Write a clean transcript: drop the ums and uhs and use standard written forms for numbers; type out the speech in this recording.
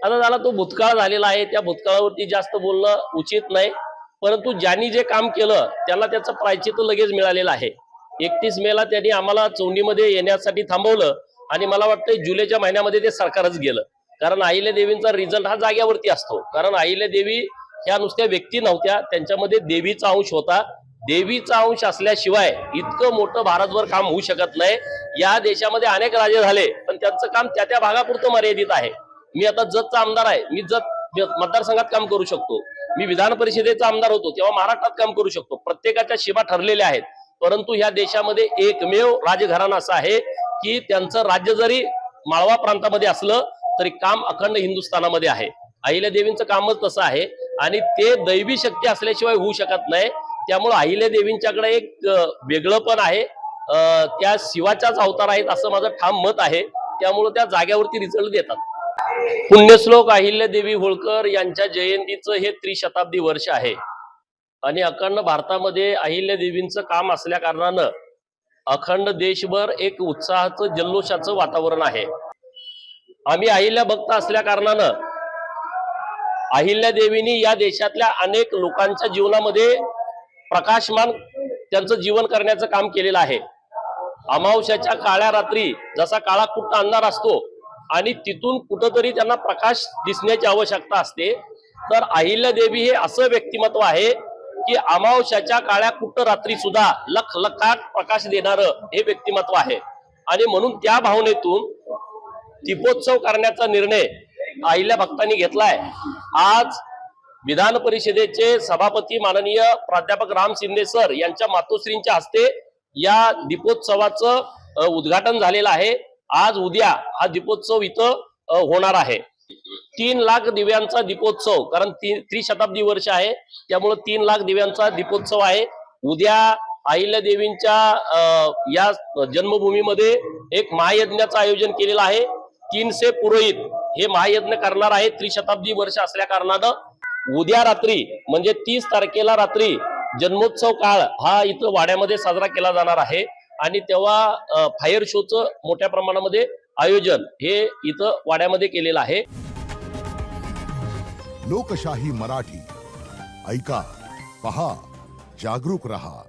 आता त्याला तो भूतकाळ झालेला आहे, त्या भूतकाळावरती जास्त बोलणं उचित नाही। परंतु ज्यांनी जे काम केलं त्याला त्याचं प्रायश्चित्त लगेच मिळालेलं आहे। 31 मेला त्यांनी आम्हाला चौंडीमध्ये येण्यासाठी थांबवलं आणि मला वाटतं जुलैच्या महिन्यामध्ये ते सरकारच गेलं। कारण अहिल्यादेवींचा रिझल्ट हा जाग्यावरती असतो। कारण अहिल्यादेवी ह्या नुसत्या व्यक्ती नव्हत्या, त्यांच्यामध्ये देवीचा अंश होता। देवीचा अंश असल्याशिवाय इतकं मोठं भारतभर काम होऊ शकत नाही। या देशामध्ये अनेक राजे झाले पण त्यांचं काम त्या त्या भागापुरतं मर्यादित आहे। मी आता जतचा आमदार आहे, मी जत मतदारसंघात काम करू शकतो। मी विधान परिषदेचा आमदार होतो तेव्हा महाराष्ट्रात काम करू शकतो। प्रत्येकाच्या शिबा ठरलेल्या आहेत। परंतु ह्या देशामध्ये एकमेव राजघराणा असं आहे की त्यांचं राज्य जरी माळवा प्रांतामध्ये असलं तरी काम अखंड हिंदुस्थानामध्ये आहे। अहिल्यादेवींचं कामच तसं आहे आणि ते दैवी शक्ती असल्याशिवाय होऊ शकत नाही। त्यामुळे अहिल्यादेवींच्याकडे एक वेगळं पण आहे, त्या शिवाचाच अवतार आहेत असं माझं ठाम मत आहे। त्यामुळे त्या जाग्यावरती रिझल्ट देतात। पुण्यश्लोक अहिल्यादेवी होळकर यांच्या जयंतीचं हे त्रिशताब्दी वर्ष आहे आणि अखंड भारतामध्ये अहिल्यादेवींचं काम असल्या कारणानं अखंड देशभर एक उत्साहाचं जल्लोषाचं वातावरण आहे। आम्ही अहिल्या भक्त असल्या कारणानं अहिल्यादेवींनी या देशातल्या अनेक लोकांच्या जीवनामध्ये प्रकाशमान त्यांचं जीवन करण्याचं काम केलेलं आहे। अमावस्याच्या काळ्या रात्री जसा काळा कुट्ट अंधार असतो आणि तिथून कुठंतरी त्यांना प्रकाश दिसण्याची आवश्यकता असते, तर अहिल्यादेवी हे असं व्यक्तिमत्व आहे की अमावस्याच्या काळ्या कुट्ट रात्री सुद्धा लखलखाट प्रकाश देणारं हे व्यक्तिमत्व आहे। आणि म्हणून त्या भावनेतून दीपोत्सव करण्याचा निर्णय अहिल्या भक्तांनी घेतलाय। आज विधान परिषदेचे सभापती माननीय प्राध्यापक राम शिंदे सर यांच्या मातोश्रींच्या हस्ते या दीपोत्सवाचं उद्घाटन झालेलं आहे। आज उद्या हा दीपोत्सव इथं होणार आहे। 3 लाख दिव्यांचा दीपोत्सव, कारण त्रिशताब्दी वर्ष आहे त्यामुळे 3 लाख दिव्यांचा दीपोत्सव आहे। उद्या अहिल्यादेवींच्या या जन्मभूमीमध्ये एक महायज्ञाचं आयोजन केलेलं आहे। 300 पुरोहित हे महायज्ञ करणार आहे। त्रिशताब्दी वर्ष असल्या कारणानं उद्या रात्री म्हणजे 30 तारखेला रात्री जन्मोत्सव काळ हा इथं वाड्यामध्ये साजरा केला जाणार आहे आणि तेव्हा फायर शोचं मोठ्या प्रमाणामध्ये आयोजन हे इथं वाड्यामध्ये केलेलं आहे। लोकशाही मराठी ऐका, पहा, जागरूक रहा।